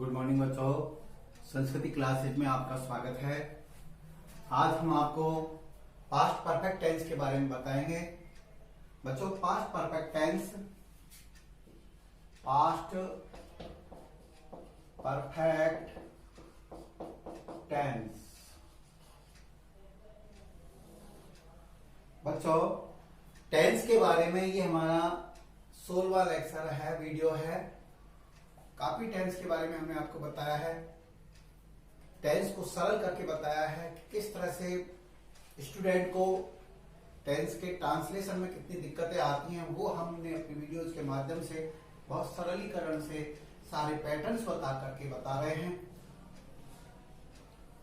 Good morning बच्चों, संस्कृति classes में आपका स्वागत है। आज हम आपको पास्ट परफेक्ट टेंस के बारे में बताएंगे। बच्चों, पास्ट परफेक्ट टेंस बच्चों टेंस के बारे में ये हमारा 16वां लेक्चर है, वीडियो है। काफी टेंस के बारे में हमने आपको बताया है, टेंस को सरल करके बताया है कि किस तरह से स्टूडेंट को टेंस के ट्रांसलेशन में कितनी दिक्कतें आती हैं। वो हमने अपनी वीडियोज के माध्यम से बहुत सरलीकरण से सारे पैटर्न्स बता करके बता रहे हैं।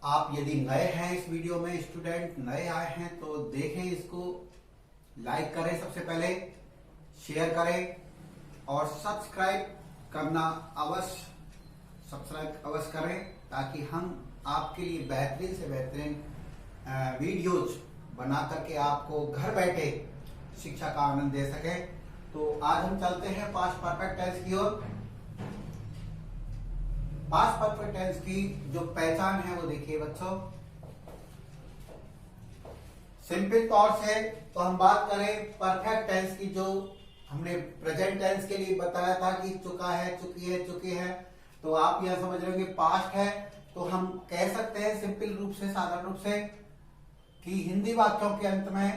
आप यदि नए हैं इस वीडियो में, स्टूडेंट नए आए हैं तो देखें, इसको लाइक करें, सबसे पहले शेयर करें और सब्सक्राइब करना सब्सक्राइब अवश्य करें, ताकि हम आपके लिए बेहतरीन से बेहतरीन वीडियोज बना करके आपको घर बैठे शिक्षा का आनंद दे सके। तो आज हम चलते हैं पास्ट परफेक्ट टेंस की ओर। पास्ट परफेक्ट टेंस की जो पहचान है वो देखिए बच्चों। सिंपल तौर से तो हम बात करें परफेक्ट टेंस की, जो हमने प्रेजेंट टेंस के लिए बताया था कि चुका है, चुकी है, चुके हैं। तो आप यह समझ रहे होंगे पास्ट है, तो हम कह सकते हैं सिंपल रूप से, साधारण रूप से, कि हिंदी वाक्यों के अंत में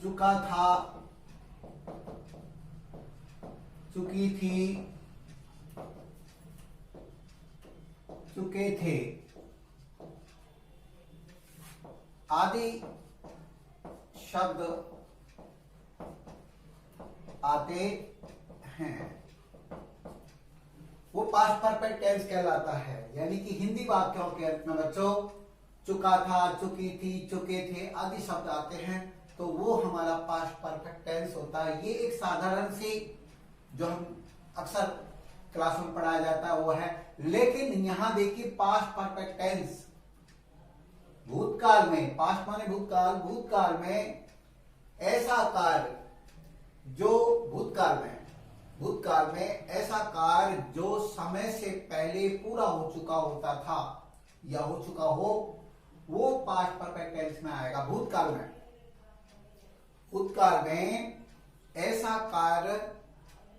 चुका था, चुकी थी, चुके थे आदि शब्द आते हैं, वो पास्ट परफेक्ट टेंस कहलाता है। यानी कि हिंदी वाक्यों के अंत में बच्चों चुका था, चुकी थी, चुके थे आदि शब्द आते हैं, तो वो हमारा पास्ट परफेक्ट टेंस होता है। ये एक साधारण सी जो हम अक्सर क्लास में पढ़ाया जाता है वो है। लेकिन यहां देखिए पास्ट परफेक्ट टेंस भूतकाल में, पास्ट माने भूतकाल, भूतकाल में ऐसा कार्य जो भूतकाल में ऐसा कार्य जो समय से पहले पूरा हो चुका होता था या हो चुका हो, वो पास्ट परफेक्ट टेंस में आएगा। भूतकाल में ऐसा कार्य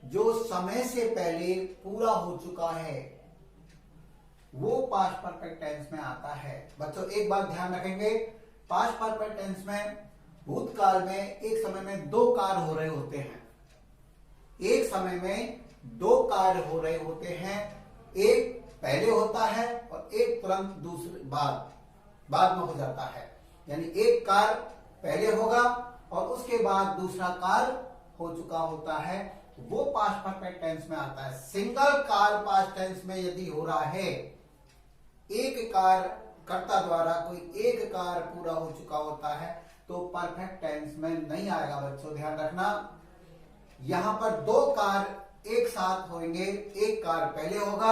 जो समय से पहले पूरा हो चुका है, वो पास्ट परफेक्ट टेंस में आता है। बच्चों एक बात ध्यान रखेंगे, पास्ट परफेक्ट टेंस में भूतकाल में एक समय में दो कार्य हो रहे होते हैं। एक समय में दो कार्य हो रहे होते हैं, एक पहले होता है और एक तुरंत दूसरे बाद में हो जाता है। यानी एक कार्य पहले होगा और उसके बाद दूसरा कार्य हो चुका होता है, वो पास्ट परफेक्ट टेंस में आता है। सिंगल कार्य पास्ट टेंस में यदि हो रहा है, एक कार्य कर्ता द्वारा कोई एक कार्य पूरा हो चुका होता है, तो परफेक्ट टेंस में नहीं आएगा। बच्चों ध्यान रखना, यहां पर दो कार्य एक साथ होंगे, एक कार्य पहले होगा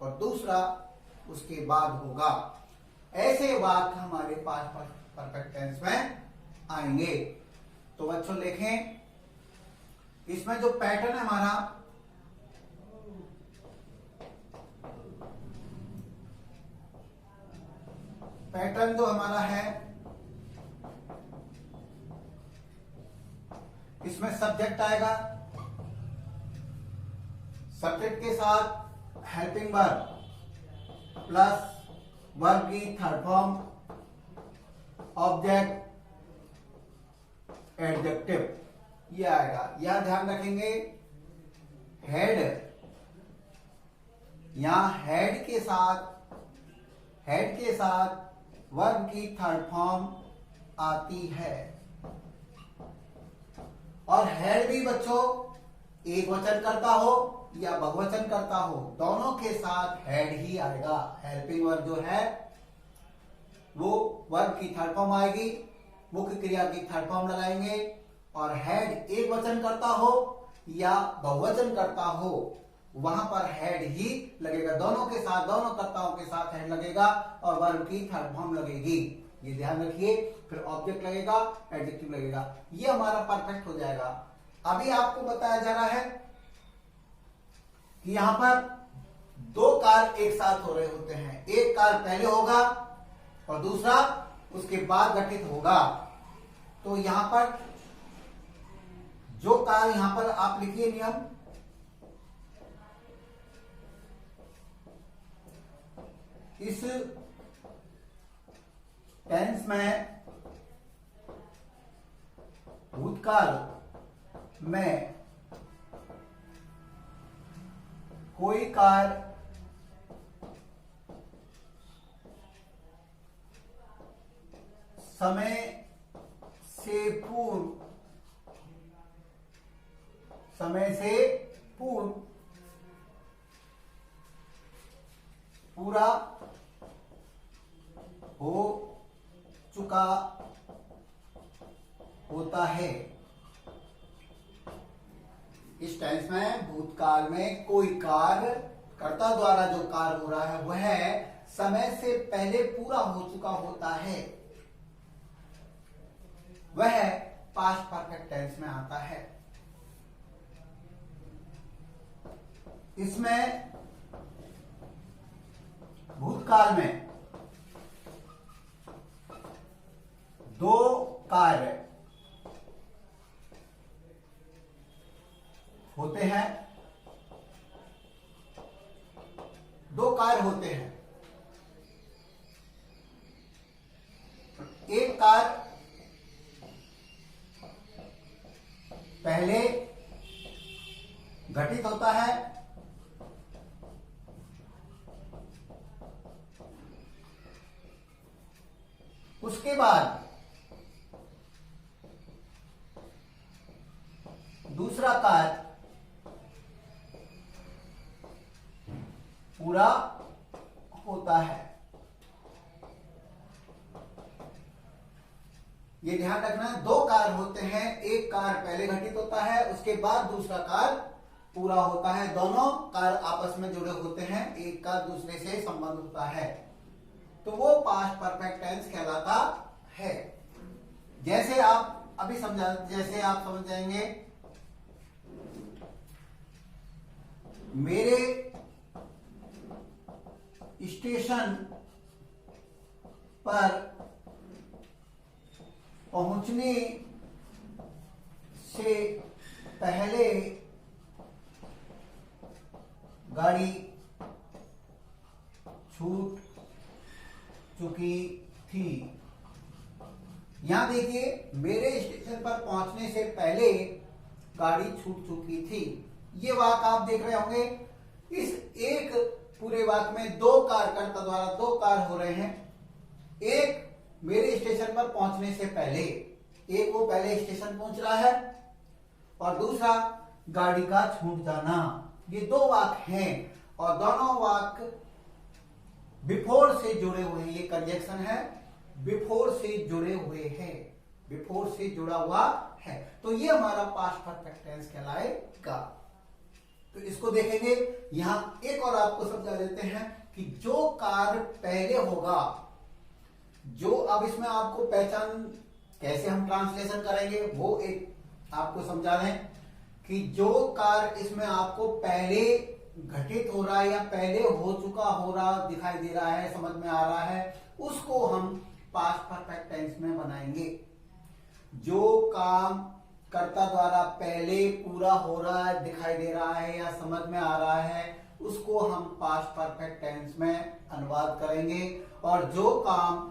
और दूसरा उसके बाद होगा। ऐसे वाक्य हमारे पास परफेक्ट टेंस में आएंगे। तो बच्चों देखें, इसमें जो पैटर्न है हमारा, पैटर्न जो हमारा है, इसमें सब्जेक्ट आएगा, सब्जेक्ट के साथ हेल्पिंग वर्ब प्लस वर्ब की थर्ड फॉर्म, ऑब्जेक्ट, एडजेक्टिव, ये आएगा। यह ध्यान रखेंगे, हेड, यहां हेड के साथ वर्ब की थर्ड फॉर्म आती है। और हेड भी बच्चों एक वचन करता हो या बहुवचन करता हो, दोनों के साथ हेड ही आएगा। हेल्पिंग वर्ब जो है वो वर्ब की थर्ड फॉर्म आएगी, मुख्य क्रिया की थर्ड फॉर्म लगाएंगे। और हेड एक वचन करता हो या बहुवचन करता हो, वहां पर हेड ही लगेगा, दोनों के साथ, दोनों कर्ताओं के साथ हेड लगेगा और वर्ब की थर्ड फॉर्म लगेगी, ये ध्यान रखिए। फिर ऑब्जेक्ट लगेगा, एडजेक्टिव लगेगा, ये हमारा परफेक्ट हो जाएगा। अभी आपको बताया जा रहा है कि यहां पर दो कार्य एक साथ हो रहे होते हैं, एक कार्य पहले होगा और दूसरा उसके बाद गठित होगा। तो यहां पर जो कार्य, यहां पर आप लिखिए नियम, इस टेंस में भूतकाल में कोई कार्य समय से पूर्व पूरा हो चुका होता है। इस टेंस में भूतकाल में कोई कार्य, कर्ता द्वारा जो कार्य हो रहा है वह समय से पहले पूरा हो चुका होता है, वह पास्ट परफेक्ट टेंस में आता है। इसमें भूतकाल में दो कार्य होते हैं, दो कार्य होते हैं। एक कार्य पहले घटित होता है, उसके बाद दूसरा कार्य पूरा होता है। ये ध्यान रखना, दो कार्य होते हैं, एक कार्य पहले घटित होता है, उसके बाद दूसरा कार्य पूरा होता है। दोनों कार्य आपस में जुड़े होते हैं, एक का दूसरे से संबंध होता है, तो वो पास्ट परफेक्ट टेंस कहलाता है। जैसे आप अभी जैसे आप समझ जाएंगे, मेरे स्टेशन पर पहुंचने से पहले गाड़ी छूट चुकी थी। यहां देखिए, मेरे स्टेशन पर पहुंचने से पहले गाड़ी छूट चुकी थी। ये वाक्य आप देख रहे होंगे, इस एक पूरे वाक्य में दो कार्यकर्ता द्वारा दो कार्य हो रहे हैं। एक मेरे स्टेशन पर पहुंचने से पहले, एक वो पहले स्टेशन पहुंच रहा है, और दूसरा गाड़ी का छूट जाना। ये दो वाक्य हैं और दोनों वाक्य बिफोर से जुड़े हुए हैं। ये कंजक्शन है, बिफोर से जुड़े हुए हैं, बिफोर से जुड़ा हुआ है, तो ये हमारा पास्ट परफेक्ट टेंस कहलाएगा। तो इसको देखेंगे, यहां एक और आपको समझा देते हैं कि जो कार्य पहले होगा, जो अब इसमें आपको पहचान कैसे हम ट्रांसलेशन करेंगे वो एक आपको समझा दें कि जो कार्य इसमें आपको पहले घटित हो रहा है या पहले हो चुका हो रहा दिखाई दे रहा है, समझ में आ रहा है, उसको हम पास्ट परफेक्ट टेंस में बनाएंगे। जो काम कर्ता द्वारा पहले पूरा हो रहा है, दिखाई दे रहा है या समझ में आ रहा है, उसको हम पास्ट परफेक्ट टेंस में अनुवाद करेंगे। और जो काम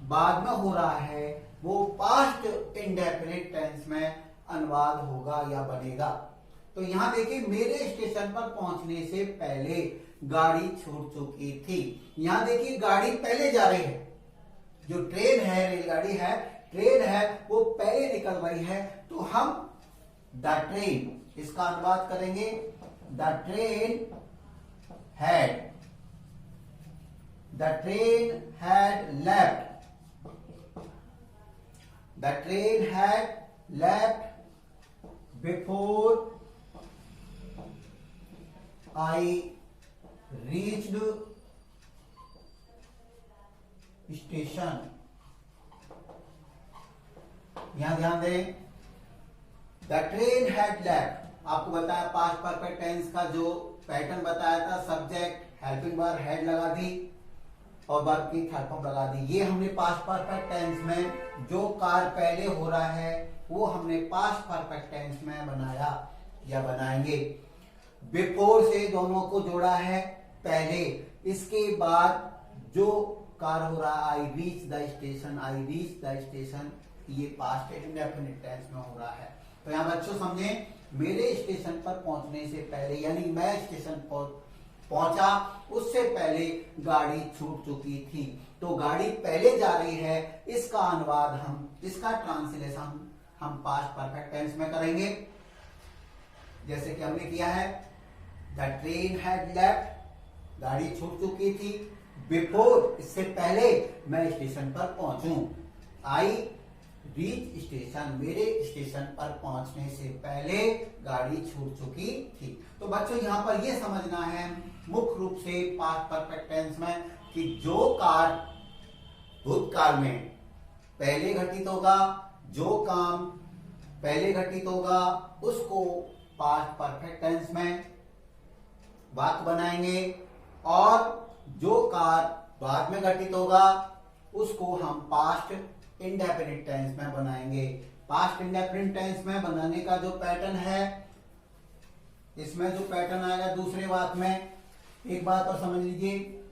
बाद में हो रहा है वो पास्ट इंडेफिनिट टेंस में अनुवाद होगा या बनेगा। तो यहां देखिए, मेरे स्टेशन पर पहुंचने से पहले गाड़ी छूट चुकी थी। यहां देखिए, गाड़ी पहले जा रही है, जो ट्रेन है, रेलगाड़ी है, ट्रेन है, वो पहले निकल रही है, तो हम द ट्रेन, इसका अनुवाद करेंगे the train had, the train had left, the train had left before I reached station. यहां ध्यान दें, द ट्रेन हैड लेफ्ट। आपको बताया पास्ट परफेक्ट टेंस का जो पैटर्न बताया था, सब्जेक्ट हेल्पिंग वर्ब हेड लगा दी और वर्ब की थर्ड फॉर्म लगा दी। ये हमने पास्ट परफेक्ट टेंस में जो कार्य पहले हो रहा है वो हमने पास्ट परफेक्ट टेंस में बनाया या बनाएंगे। बिफोर से दोनों को जोड़ा है पहले, इसके बाद जो कार्य हो रहा है I reach the station, I reach the station, ये पास्ट इंडेफिनिट टेंस में हो रहा है। तो यहाँ बच्चों समझे, मेरे स्टेशन पर पहुंचने से पहले यानी मैं स्टेशन पर पहुंचा उससे पहले गाड़ी छूट चुकी थी। तो गाड़ी पहले जा रही है, इसका अनुवाद इसका ट्रांसलेशन हम पास्ट परफेक्ट टेंस में करेंगे, जैसे कि हमने किया है। द ट्रेन हैड लेफ्ट, गाड़ी छूट चुकी थी। बिफोर, इससे पहले मैं स्टेशन पर पहुंचूं। आई रीच स्टेशन, मेरे स्टेशन पर पहुंचने से पहले गाड़ी छूट चुकी थी। तो बच्चों यहां पर यह समझना है मुख्य रूप से पास्ट परफेक्ट टेंस में कि जो कार्य भूतकाल में पहले घटित होगा, जो काम पहले घटित होगा, उसको पास्ट परफेक्ट टेंस में वाक्य बनाएंगे, और जो कार्य बाद में घटित होगा उसको हम पास्ट इंडेफिनिट टेंस में बनाएंगे। पास्ट इंडेफिनिट टेंस में बनाने का जो पैटर्न है, इसमें जो पैटर्न आएगा दूसरे वाक्य में, एक बात और समझ लीजिए,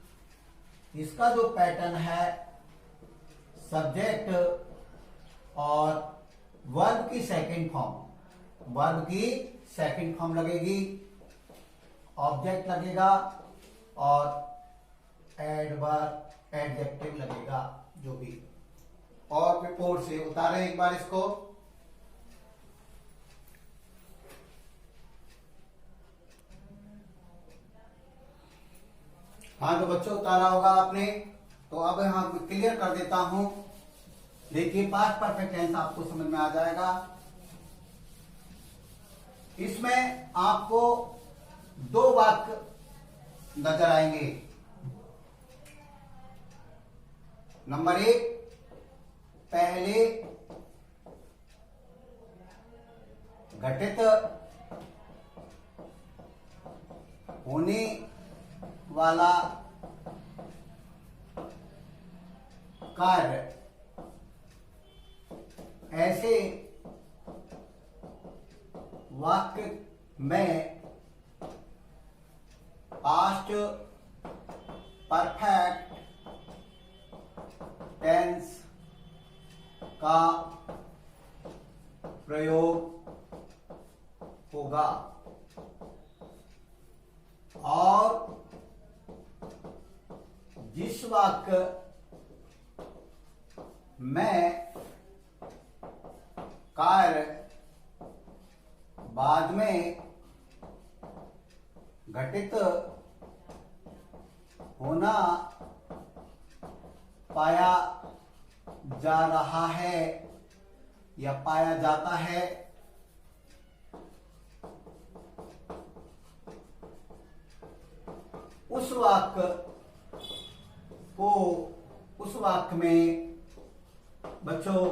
इसका जो पैटर्न है सब्जेक्ट और वर्ब की सेकंड फॉर्म, वर्ब की सेकंड फॉर्म लगेगी, ऑब्जेक्ट लगेगा और एडवर्ब एडजेक्टिव लगेगा जो भी। और बिफोर से उतारें एक बार इसको। हाँ तो बच्चों उतारा होगा आपने, तो अब यहाँ क्लियर कर देता हूं। देखिए पास्ट परफेक्ट टेंस आपको समझ में आ जाएगा। इसमें आपको दो वाक्य नजर आएंगे। नंबर एक, पहले घटित होने वाला कार्य, ऐसे वाक्य में पास्ट परफेक्ट टेंस का प्रयोग होगा, और जिस वाक्य में कार्य बाद में घटित होना पाया जा रहा है या पाया जाता है, उस वाक्य में बच्चों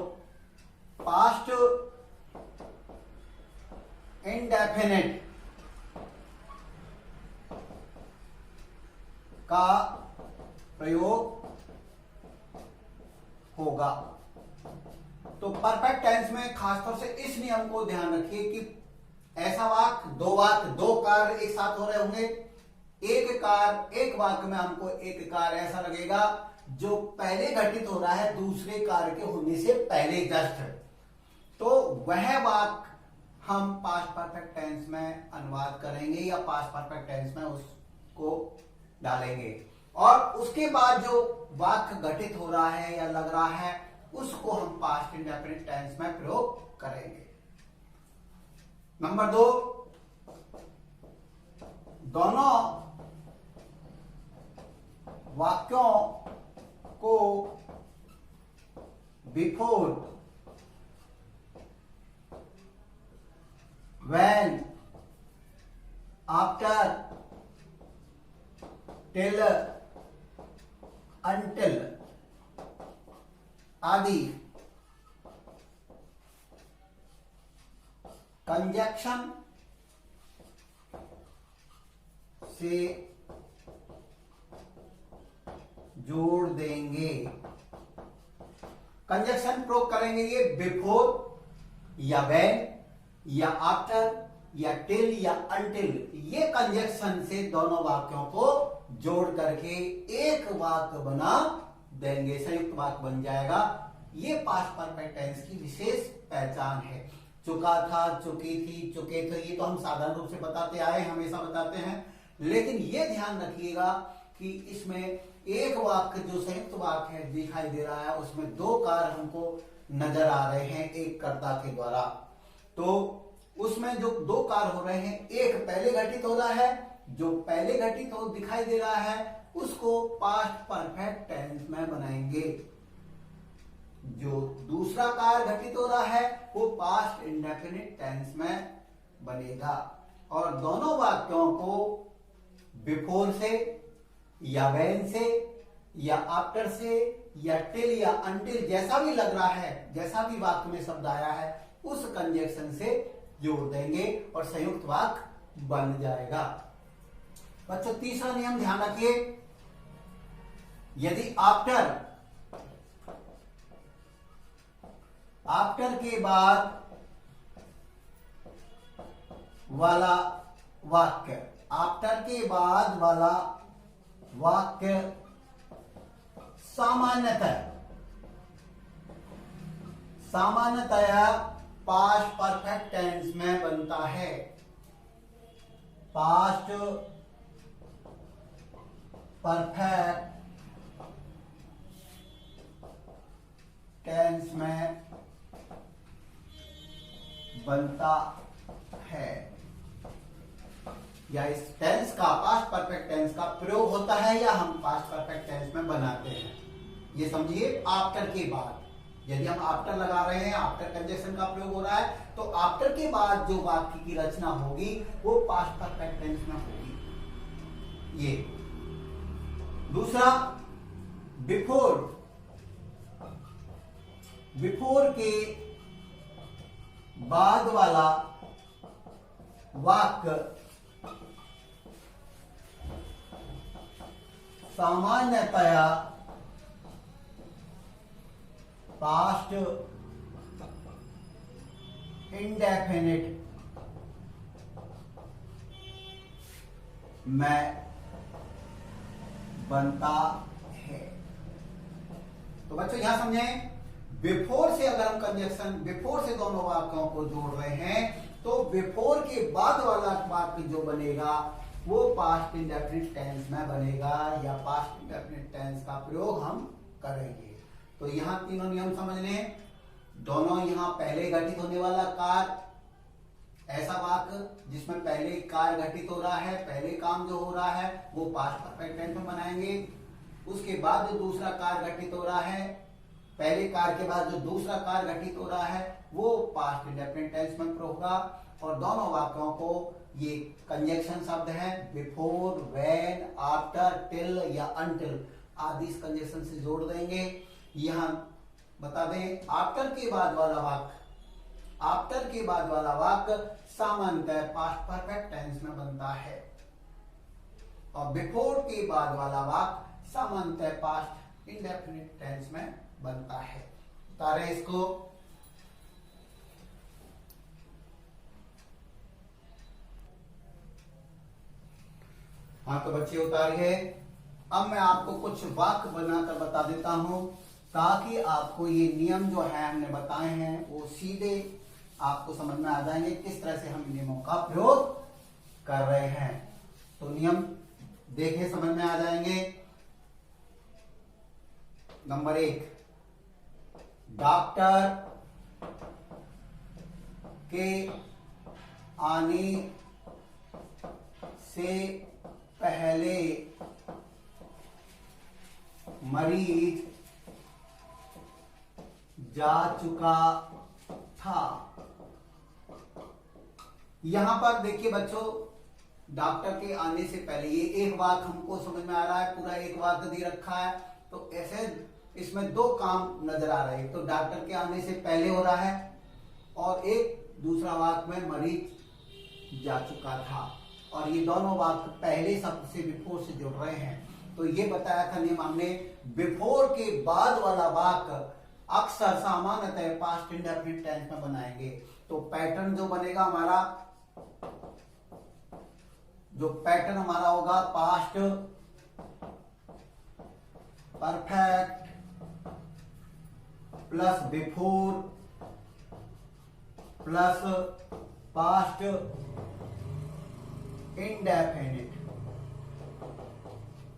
पास्ट इंडेफिनिट का प्रयोग होगा। तो परफेक्ट टेंस में खासतौर से इस नियम को ध्यान रखिए कि ऐसा वाक्य, दो कार्य एक साथ हो रहे होंगे, एक कार्य एक वाक्य में हमको एक कार्य ऐसा लगेगा जो पहले घटित हो रहा है दूसरे कार्य के होने से पहले जस्ट, तो वह वाक्य हम पास्ट परफेक्ट टेंस में अनुवाद करेंगे या पास्ट परफेक्ट टेंस में उसको डालेंगे, और उसके बाद जो वाक्य घटित हो रहा है या लग रहा है उसको हम पास्ट इंडेफिनिट टेंस में प्रयोग करेंगे। नंबर 2, दोनों वाक्यों को before, when, after till, until आदि कंजक्शन से जोड़ देंगे। कंजक्शन प्रयोग करेंगे ये बिफोर या व्हेन या आफ्टर या टिल या अनटिल, ये कंजक्शन से दोनों वाक्यों को जोड़ करके एक वाक्य बना देंगे, संयुक्त वाक्य बन जाएगा। ये पास्ट परफेक्ट टेंस की विशेष पहचान है। चुका था, चुकी थी, चुके थे, ये तो हम साधारण रूप से बताते आए, हमेशा बताते हैं, लेकिन ये ध्यान रखिएगा कि इसमें एक वाक्य जो संयुक्त वाक्य है दिखाई दे रहा है, उसमें दो कार्य हमको नजर आ रहे हैं एक कर्ता के द्वारा। तो उसमें जो दो कार्य हो रहे हैं, एक पहले घटित हो रहा है, जो पहले घटित हो दिखाई दे रहा है उसको पास्ट परफेक्ट टेंस में बनाएंगे। जो दूसरा कार्य घटित हो रहा है वो पास्ट इंडेफिनिट टेंस में बनेगा। और दोनों वाक्यों को बिफोर से या व्हेन से या आफ्टर से या टिल या अनटिल, जैसा भी लग रहा है, जैसा भी वाक्य में शब्द आया है, उस कंजक्शन से जोड़ देंगे और संयुक्त वाक्य बन जाएगा। बच्चों तीसरा नियम ध्यान रखिए, यदि आफ्टर के बाद वाला वाक्य, आफ्टर के बाद वाला वाक्य सामान्यतया पास्ट परफेक्ट टेंस में बनता है। पास्ट परफेक्ट टेंस में बनता है, या इस टेंस का, पास्ट परफेक्ट टेंस का प्रयोग होता है, या हम पास्ट परफेक्ट टेंस में बनाते हैं। ये समझिए, आफ्टर के बाद, यदि हम आफ्टर लगा रहे हैं, आफ्टर कंजक्शन का प्रयोग हो रहा है, तो आफ्टर के बाद जो वाक्य की रचना होगी वो पास्ट परफेक्ट टेंस में होगी। ये दूसरा, बिफोर के बाद वाला वाक्य सामान्यतया पास्ट इंडेफिनिट में बनता है। तो बच्चों यहां समझें, बिफोर से अगर हम कंजक्शन, बिफोर से दोनों वाक्यों को जोड़ रहे हैं, तो बिफोर के बाद वाला वाक्य जो बनेगा वो पास्ट इंडेफिनिट टेंस में बनेगा, या पास्ट इंडेफिनिट टेंस का प्रयोग हम करेंगे। तो यहां तीनों नियम समझ लें। दोनों यहां पहले घटित होने वाला कार्य, ऐसा वाक्य जिसमें पहले कार्य घटित हो रहा है, पहले काम जो हो रहा है वो पास्ट परफेक्ट टेंस में बनाएंगे। उसके बाद जो दूसरा कार्य घटित हो रहा है, पहले कार्य के बाद जो दूसरा कार्य घटित हो रहा है वो पास्ट इंडेफिनिट टेंस में होगा। और दोनों वाक्यों को ये कंजक्शन शब्द है, बिफोर, व्हेन, आफ्टर, टिल या अनटिल आदि इस कंजक्शन से जोड़ देंगे। यहां बता दें, आफ्टर के बाद वाला वाक्य सामान्यतः पास्ट परफेक्ट टेंस में बनता है, और बिफोर के बाद वाला वाक्य सामान्यतः पास्ट इंडेफिनिट टेंस में बनता है। उतारे इसको। हाँ तो बच्चे उतारिए। अब मैं आपको कुछ वाक्य बनाकर बता देता हूं, ताकि आपको ये नियम जो है हमने बताए हैं वो सीधे आपको समझ में आ जाएंगे, किस तरह से हम नियमों का प्रयोग कर रहे हैं। तो नियम देखें, समझ में आ जाएंगे। नंबर 1, डॉक्टर के आने से पहले मरीज जा चुका था। यहां पर देखिए बच्चों, डॉक्टर के आने से पहले, ये एक वाक्य हमको समझ में आ रहा है, पूरा एक वाक्य दे रखा है, तो ऐसे इसमें दो काम नजर आ रहे हैं। तो डॉक्टर के आने से पहले हो रहा है और एक दूसरा वाक्य में मरीज जा चुका था, और ये दोनों वाक्य पहले शब्द से बिफोर से जुड़ रहे हैं। तो ये बताया था नियम हमने, बिफोर के बाद वाला वाक्य अक्सर सामान्यतः पास्ट इंडेफिनिट टेंस में बनाएंगे। तो पैटर्न जो बनेगा हमारा, जो पैटर्न हमारा होगा, past perfect plus before plus past indefinite.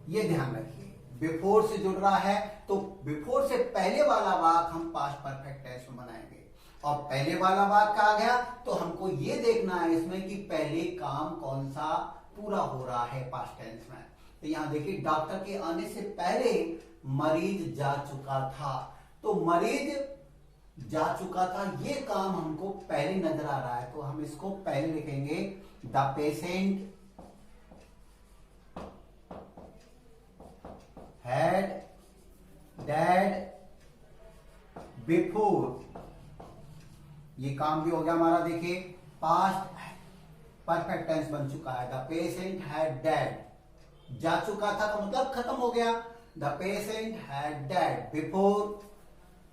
ये ध्यान रखिए, बिफोर से जुड़ रहा है तो बिफोर से पहले वाला वाक्य हम पास्ट परफेक्ट टेंस में बनाएंगे, और पहले वाला वाक्य आ गया तो हमको ये देखना है इसमें कि पहले काम कौन सा पूरा हो रहा है पास्ट टेंस में। तो यहां देखिए, डॉक्टर के आने से पहले मरीज जा चुका था, तो मरीज जा चुका था, ये काम हमको पहले नजर आ रहा है, तो हम इसको पहले लिखेंगे, the patient had died before। ये काम भी हो गया हमारा, देखिए पास्ट परफेक्ट टेंस बन चुका है, द पेशेंट हैड डाइड। जा चुका था तो मतलब खत्म हो गया, the patient had died before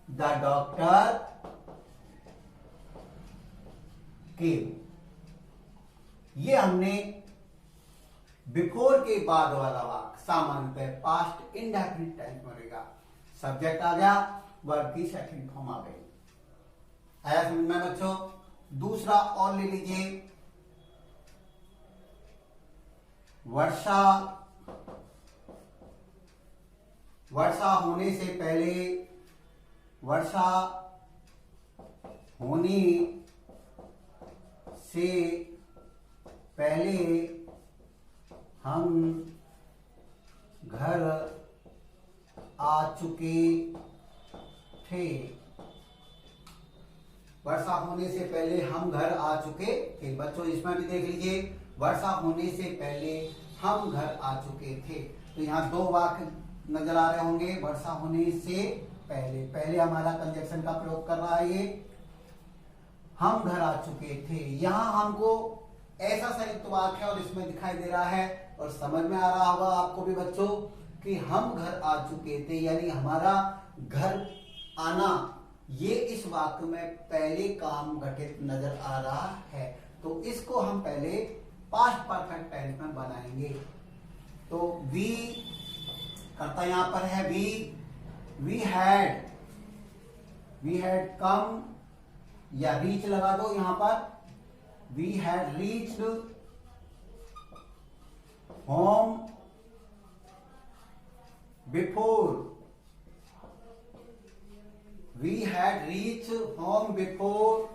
the doctor केम। ये हमने बिफोर के बाद वाला वाक्य सामान्यतः पास्ट इंडेफिनिट टेंस में रहेगा। सब्जेक्ट आ गया, वर्ब की सेकंड फॉर्म आ गई। आया समझ में बच्चों? दूसरा और ले लीजिए, वर्षा। वर्षा होने से पहले, वर्षा होने से पहले हम घर आ चुके थे। वर्षा होने से पहले हम घर आ चुके थे। बच्चों इसमें भी देख लीजिए, वर्षा होने से पहले हम घर आ चुके थे। तो यहाँ दो वाक्य नजर आ रहे होंगे, वर्षा होने से पहले, पहले हमारा कंजक्शन का प्रयोग कर रहा है ये, हम घर आ चुके थे। यहाँ हमको ऐसा संयुक्त वाक्य है और इसमें दिखाई दे रहा है और समझ में आ रहा होगा आपको भी बच्चों कि हम घर आ चुके थे, यानी हमारा घर आना, ये इस वाक्य में पहले काम घटित नजर आ रहा है। तो इसको हम पहले पास्ट परफेक्ट टेंस में बनाएंगे। तो वी करता यहां पर है, वी हैड कम, या रीच लगा दो यहां पर, we had reached home before, we had reach home before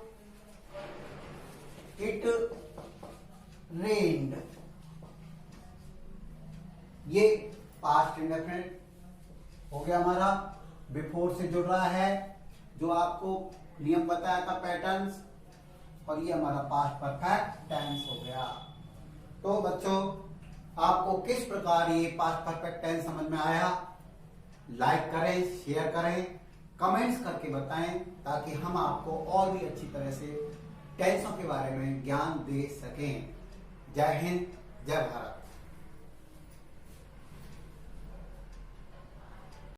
it rained. ये पास्ट इंडेफिनिट हो गया हमारा, बिफोर से जुड़ रहा है, जो आपको नियम बताया था पैटर्न्स, और ये हमारा पास्ट परफेक्ट टेंस हो गया। तो बच्चों आपको किस प्रकार ये पास्ट परफेक्ट टेंस समझ में आया? लाइक करें, शेयर करें, कमेंट्स करके बताएं, ताकि हम आपको और भी अच्छी तरह से टेंसों के बारे में ज्ञान दे सकें। जय हिंद, जय भारत।